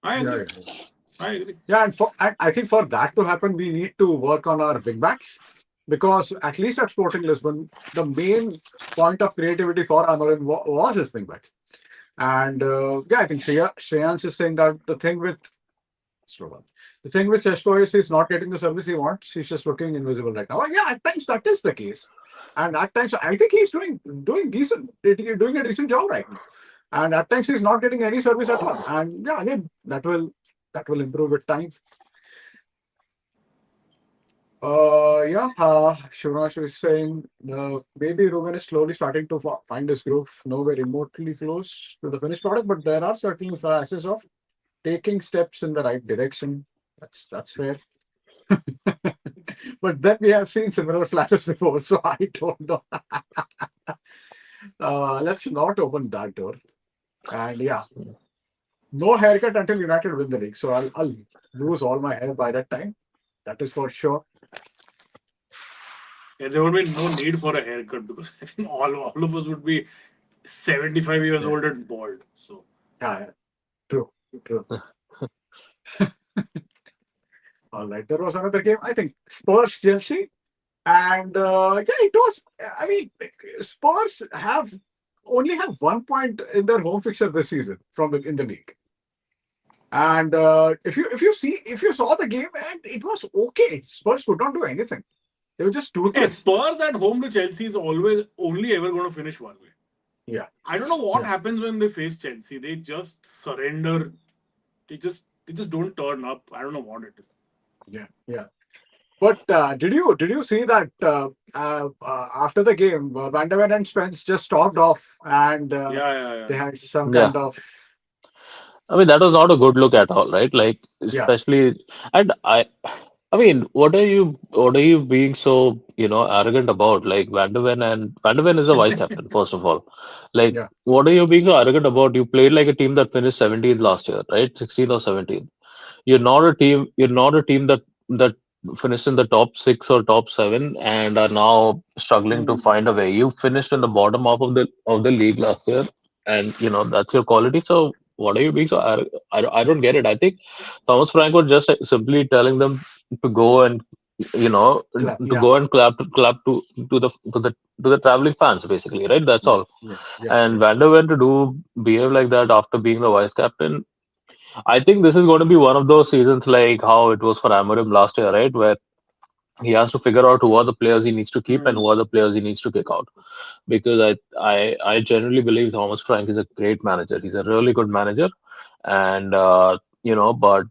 I Yeah, agree. yeah. I agree. Yeah, and I think for that to happen, we need to work on our big backs because at least at Sporting Lisbon, the main point of creativity for Amarin was his wing backs. And yeah, I think Shreyans is saying that slow down. The thing with Sesko is he's not getting the service he wants. He's just looking invisible right now. Yeah, at times that is the case, and at times I think he's doing decent, doing a decent job right now. And at times he's not getting any service at all. And yeah, again, that will improve with time. Yeah, Shivrash is saying maybe Ruben is slowly starting to find his groove, nowhere remotely close to the finished product, but there are certain flashes of taking steps in the right direction. That's fair. But then we have seen similar flashes before, so I don't know. Let's not open that door. And yeah, no haircut until United win the league. So I'll lose all my hair by that time. That is for sure. Yeah, there would be no need for a haircut because I think all of us would be 75 years Yeah, old and bald. So, yeah, yeah. True, true. All right, there was another game. I think Spurs Chelsea, and yeah, it was. I mean, Spurs only have 1 point in their home fixture this season in the league. And if you saw the game, and it was okay. Spurs could not do anything. They were just yeah, toothless. Spurs at home to Chelsea is always only ever going to finish one way. Yeah, I don't know what yeah, happens when they face Chelsea. They just surrender. They just don't turn up. I don't know what it is. yeah, yeah. But did you see that after the game, Van der Ven and Spence just stopped off, and Yeah, yeah, yeah. they had some Yeah. kind of I mean, that was not a good look at all, right? Like, yeah, especially, and I mean, what are you being so, arrogant about? Like, Van de Ven is a vice captain, first of all. Like, yeah, what are you being so arrogant about? You played like a team that finished 17th last year, right? 16th or 17th. You're not a team that finished in the top six or top seven and are now struggling to Hmm. find a way. You finished in the bottom half of the league last year, and that's your quality. So what are you being so? I don't get it. I think Thomas Frank was just simply telling them to go and to Yeah, go and clap to the to the to the traveling fans basically, right? That's yeah, all. yeah, yeah, And yeah. Van der Ven to do behave like that after being the vice captain, I think this is going to be one of those seasons like how it was for Amorim last year, right? Where he has to figure out who are the players he needs to keep and Hmm. who are the players he needs to kick out. Because I generally believe Thomas Frank is a great manager. He's a really good manager, and but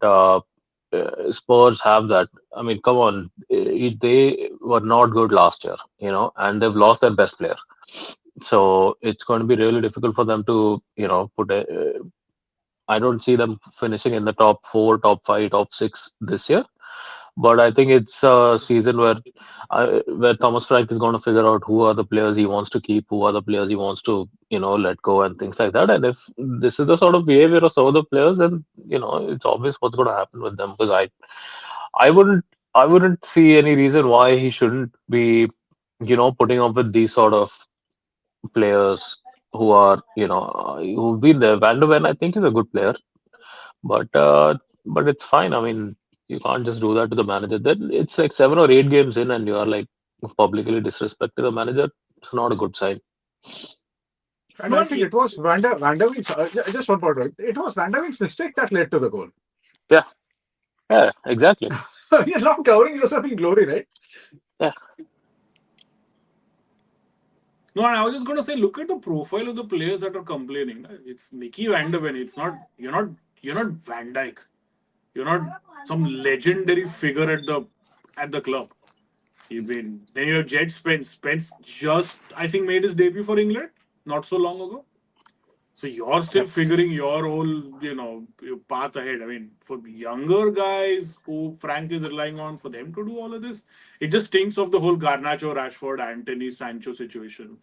Spurs have that. I mean, come on, they were not good last year, and they've lost their best player. So it's going to be really difficult for them to, put a. I don't see them finishing in the top four, top five, top six this year. But I think it's a season where Thomas Frank is going to figure out who are the players he wants to keep, who are the players he wants to, let go and things like that. And if this is the sort of behavior of some of the players, then it's obvious what's going to happen with them. Because I wouldn't, I wouldn't see any reason why he shouldn't be, putting up with these sort of players who are, who've been there. Van der Ven, I think, is a good player, but it's fine. I mean, you can't just do that to the manager. Then it's like 7 or 8 games in, and you are like publicly disrespecting the manager. It's not a good sign. And No, I and think it was Van der Beek's, just one point, right? It was Van der Beek's mistake that led to the goal. Yeah, yeah, exactly. You're not covering yourself in glory, right? Yeah, no, and I was just going to say, look at the profile of the players that are complaining. It's Mickey Van de Ven. It's not you're not Van Dijk. You're not some legendary figure at the club. You've been then you have Jed Spence. Spence just I think made his debut for England not so long ago. So you're still Yep. figuring your whole, your path ahead. I mean, for younger guys who Frank is relying on for them to do all of this, it just stinks of the whole Garnacho, Rashford, Anthony, Sancho situation.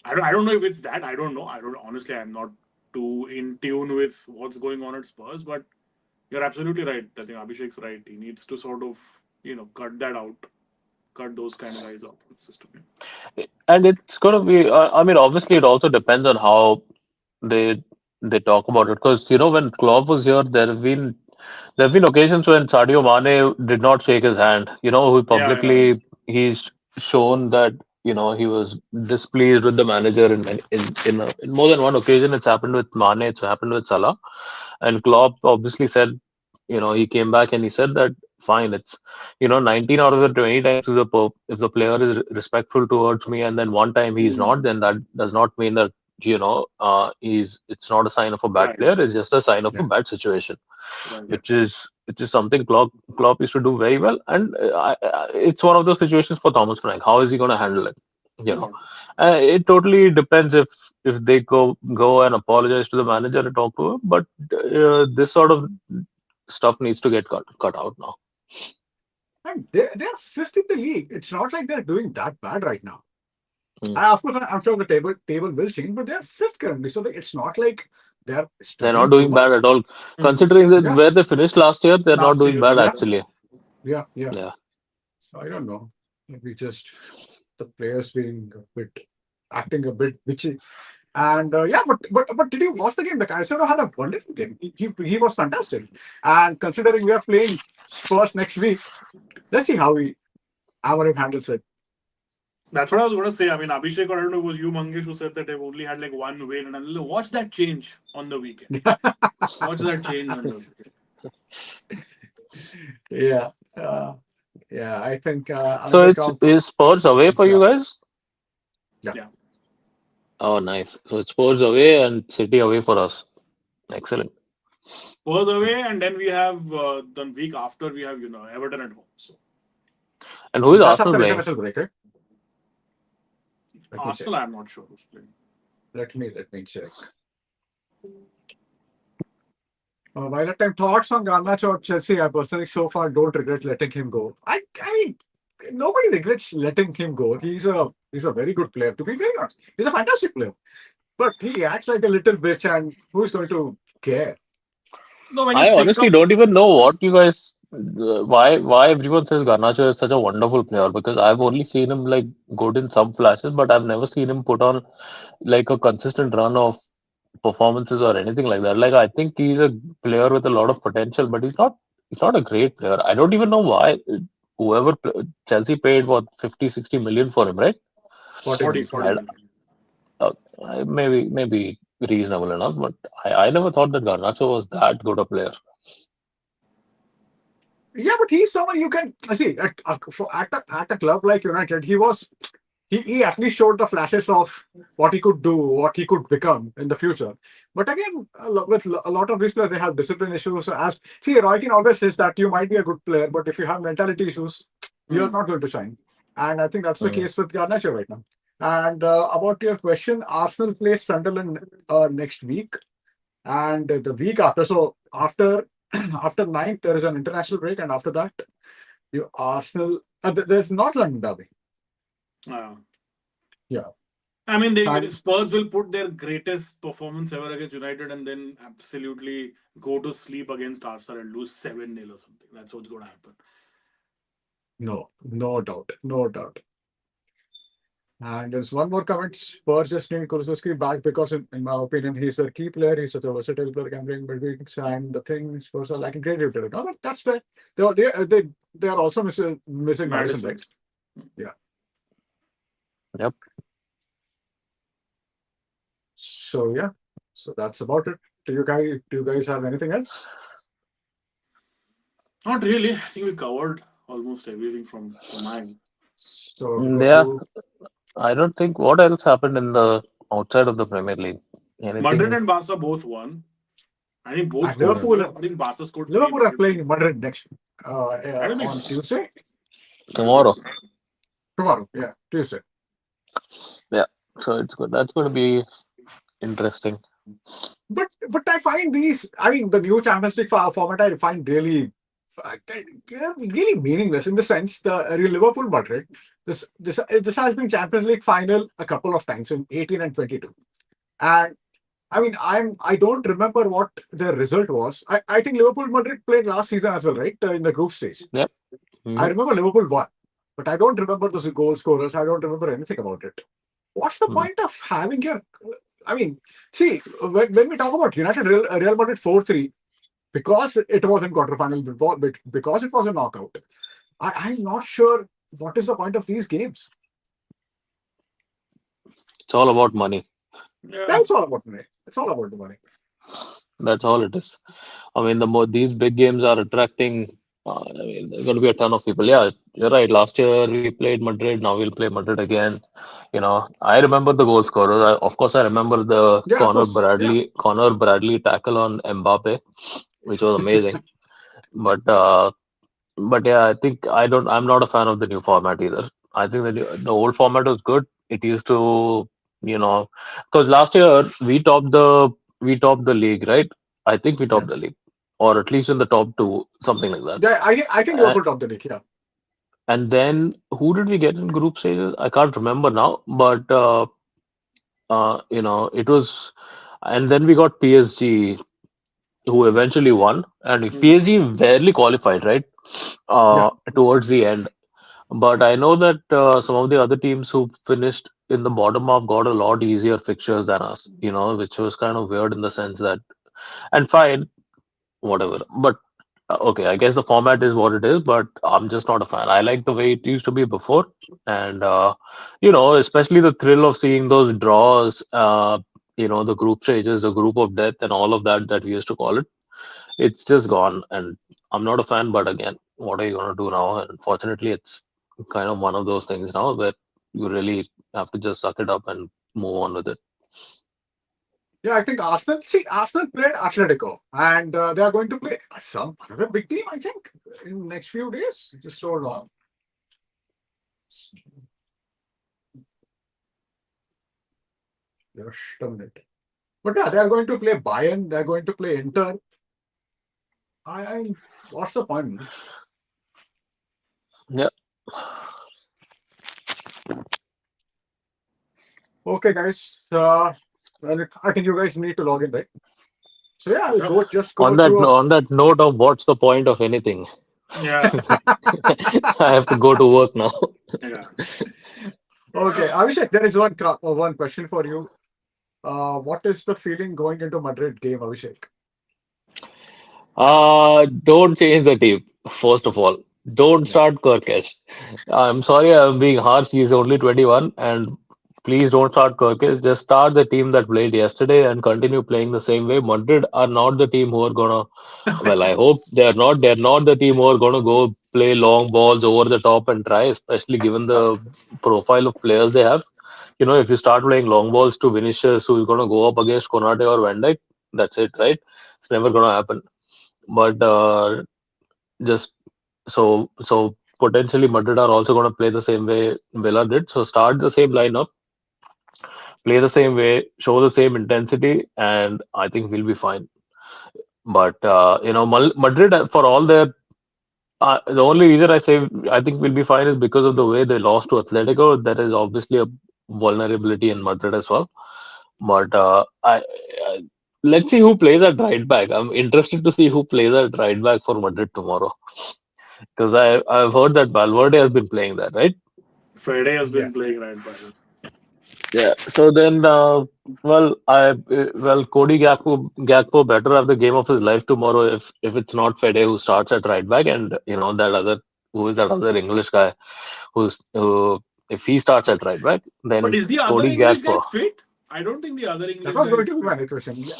I don't know if it's that. I don't know. I don't honestly. I'm not too in tune with what's going on at Spurs, but you're absolutely right. I think Abhishek's right. He needs to sort of cut that out, cut those kind of guys out of the system. and it's gonna be. I mean, obviously, it also depends on how they they talk about it. Because when Klopp was here, there have been occasions when Sadio Mane did not shake his hand. Who Yeah, yeah, yeah. publicly he's shown that he was displeased with the manager in more than one occasion. It's happened with Mane. It's happened with Salah, and Klopp obviously said, he came back and he said that fine, it's 19 out of the 20 times if the player is respectful towards me, and then one time he's Hmm. not, then that does not mean that he's it's not a sign of a bad Right, player. It's just a sign of a Yeah. bad situation, right. Yeah. which is something Klopp used to do very well, and it's one of those situations for Thomas Frank. How is he going to handle it? You know, Yeah. it totally depends if they go and apologize to the manager and talk to him. But this sort of stuff needs to get cut out now. And they're fifth in the league. It's not like they're doing that bad right now. Mm. Of course, I'm sure the table will change, but they're fifth currently. So it's not like they're They're not struggling too doing bad much. at all, Hmm. considering that Yeah, where they finished last year. They're not Last doing year, bad yeah. yeah, actually. yeah, yeah. Yeah. So I don't know. Maybe just the players being a bit acting a bit bitchy. And yeah, but did you watch the game? The Caicedo had a wonderful game. He was fantastic. And considering we are playing Spurs next week, let's see how Amorim handles it. That's what I was going to say. I mean, Abhishek, or I don't know, it was you, Mangesh, who said that they've only had like one win. And I'm like, watch that change on the weekend. Watch that change on the weekend. Yeah, uh, yeah. I think So another it's count. is Spurs away for Yeah, you guys? yeah. Yeah. Oh, nice. So it's Spurs away and City away for us. Excellent. Further away, and then we have the week after, we have, Everton at home. So And who is That's Arsenal after playing? international break, right? Let me check. Arsenal, I'm not sure who's playing. Let me check. By the time thoughts on Garnacho or Chelsea, I personally so far don't regret letting him go. I mean, nobody regrets letting him go. He's a very good player. To be very honest, he's a fantastic player. But he acts like a little bitch, and who's going to care? No, when you I stick honestly up, don't even know what you guys Why everyone says Garnacho is such a wonderful player? Because I've only seen him like good in some flashes, but I've never seen him put on like a consistent run of performances or anything like that. Like I think he's a player with a lot of potential, but he's not a great player. I don't even know why Chelsea paid what 50, 60 million for him, right? 40 40, million. 40 I, million. maybe reasonable enough, but I never thought that Garnacho was that good a player. Yeah, but he's someone you can see at a club like United. He at least showed the flashes of what he could do, what he could become in the future. But again, with a lot of these players, they have discipline issues. As see, Roy Keane always says that you might be a good player, but if you have mentality issues, you're Hmm. not going to shine. And I think that's the Mm. case with Garnacho right now. And about your question, Arsenal plays Sunderland next week, and the week after. So after after ninth, there is an international break, and after that, you Arsenal. There's North London derby. Uh, Yeah, I mean, and Spurs will put their greatest performance ever against United and then absolutely go to sleep against Arsenal and lose 7-0 or something. That's what's going to happen. no, no doubt, no doubt. And there's one more comment. Spurs just need Kulusevski back because, in my opinion, he's a key player. He's such a versatile player, gambling between and the thing Spurs are lacking creativity. No, that's fair. They are also missing Madison, Madison. right? Yeah. Yep. So yeah, so that's about it. Do you guys have anything else? Not really. I think we covered almost everything from mine. So we go Yeah, through. I don't think what else happened in the outside of the Premier League. Madrid Anything? and Barca both won. I think both And scored Mm. as well. I think Barca scored three, Liverpool are Madrid playing scored. Madrid next I don't think on so. Tuesday. I don't think Tomorrow. so. Tomorrow, yeah, Tuesday. Yeah. So it's good. That's going to be interesting. But I find these. I mean, the new Champions League format I find uh, really meaningless in the sense the Liverpool Madrid. This has been Champions League final a couple of times in 18 and 22, and I mean I don't remember what the result was. I think Liverpool Madrid played last season as well, right? In the group stage. Yep. I Hmm. remember Liverpool won, but I don't remember the goal scorers. I don't remember anything about it. What's the Hmm. point of having your? I mean, see, when we talk about United Real Madrid 4-3, because it was in quarterfinal, because it was a knockout, I'm not sure what is the point of these games. It's all about money. Yeah. That's all about money. It's all about the money. That's all it is. I mean, the more these big games are attracting, I mean, there's going to be a ton of people. Yeah, you're right. Last year we played Madrid. Now we'll play Madrid again. I remember the goal scorers. Of course, I remember the Yeah, of course. Yeah, Connor Bradley tackle on Mbappe, which was amazing. But yeah, I think I'm not a fan of the new format either. I think the old format was good. It used to, you know, because last year we topped the league, right? I think we yeah, topped the league, or at least in the top two, something like that. yeah. I think Uh, Liverpool topped the league. Yeah, and then who did we get in group stages? I can't remember now, but it was, and then we got PSG, who eventually won, and Hmm. PSG barely qualified, right? yeah, Towards the end. But I know that some of the other teams who finished in the bottom half got a lot easier fixtures than us, which was kind of weird in the sense that, and fine, whatever. But okay, I guess the format is what it is, but I'm just not a fan. I like the way it used to be before. And, especially the thrill of seeing those draws, the group stages, the group of death, and all of that we used to call it. It's just gone, and I'm not a fan. But again, what are you gonna do now? And unfortunately, it's kind of one of those things now where you really have to just suck it up and move on with it. yeah. I think Arsenal. See, Arsenal played Atletico, and they are going to play some another big team. I think in next few days. Just hold on. Just a minute. But yeah, they are going to play Bayern. They are going to play Inter. I what's the point, man? Yeah, Okay, guys. Well, I think you guys need to log in, right? So yeah, I'll Yep. go just on go that through a on that note of what's the point of anything? Yeah, I have to go to work now. yeah. Okay, Abhishek, there is one question for you. What is the feeling going into Madrid game, Abhishek? Don't change the team, first of all. Don't Yeah. start Kirkesh. I'm sorry I'm being harsh. He's only 21, and please don't start Kirkesh. Just start the team that played yesterday and continue playing the same way. Madrid are not the team who are gonna, well, I hope they're not. They're not the team who are gonna go play long balls over the top and try, especially given the profile of players they have. You know, if you start playing long balls to Vinicius, who's gonna go up against Konate or Van Dijk, that's it, right? It's never gonna happen. But just so potentially Madrid are also going to play the same way Villa did. So start the same lineup, play the same way, show the same intensity, and I think we'll be fine. But Madrid for all their the only reason I say I think we'll be fine is because of the way they lost to Atletico. That is obviously a vulnerability in Madrid as well. But I let's see who plays at right back. I'm interested to see who plays at right back for Madrid tomorrow. Because I've heard that Valverde has been playing that, right? Fede has Yeah. been playing right back. Yeah. So then, Cody Gakpo better have the game of his life tomorrow if it's not Fede who starts at right back, and that other who is that other English guy who if he starts at right back, But then is the other Cody English guy Gakpo. fit? I don't think the other That English was guy going is to be fit. my next question. Yeah.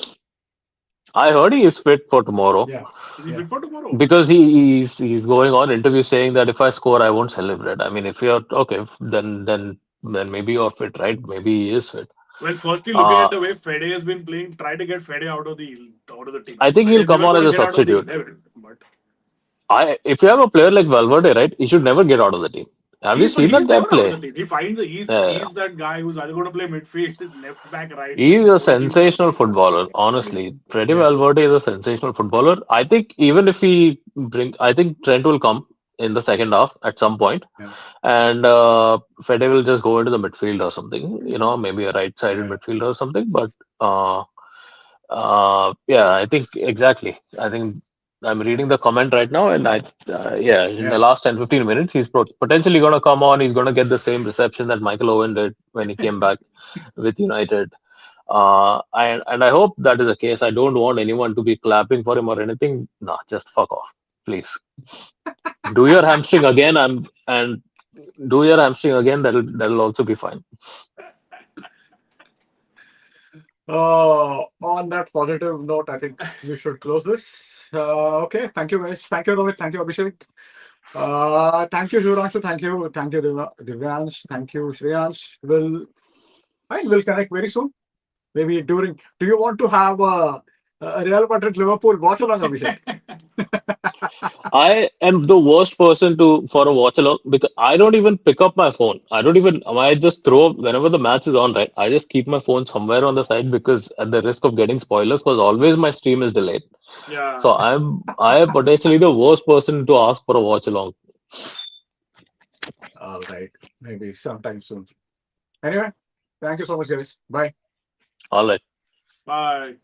I heard he is fit for tomorrow Yeah. Is he Yeah. fit for tomorrow? because he's going on interview saying that if I score, I won't celebrate. I mean, if you're okay, then maybe you're fit, right? Maybe he is fit. Well, firstly, looking Uh, at the way Fede has been playing, try to get Fede out of the team. I think Fede he'll is come never on going as to a get out of the substitute. 11. But If you have a player like Valverde, right, he should never get out of the team. Have you seen he's that guy never out of play? the team. He finds Uh, he's that guy who's either going to play midfield, left back, right back. he's a Both he's going to sensational play. footballer, honestly. Freddie Yeah. Valverde is a sensational footballer. I think even if I think Trent will come in the second half at some point, Yeah. and Fede will just go into the midfield or something. Maybe a right-sided Yeah. midfield or something. But uh, yeah, I think exactly. I think I'm reading the comment right now, and yeah, in the Yeah. last 10-15 minutes, he's potentially going to come on. He's going to get the same reception that Michael Owen did when he came back with United. And I hope that is the case. I don't want anyone to be clapping for him or anything. Nah, just fuck off, please. Do your hamstring again, and do your hamstring again. That'll also be fine. On that positive note, I think we should close this. Okay. Thank you, guys. Thank you, Rohit. Thank you, Abhishek. Thank you, Shuranshu. Thank you, Divyansh. Thank you, Shreyansh. We'll connect very soon. Maybe during. Do you want to have a Real Madrid Liverpool watch along, Abhishek? I am the worst person to for a watch along because I don't even pick up my phone. I just throw whenever the match is on, right? I just keep my phone somewhere on the side because at the risk of getting spoilers, because always my stream is delayed. Yeah. So I am potentially the worst person to ask for a watch along. All right. Maybe sometime soon. Anyway, thank you so much, guys. Bye. All right. Bye.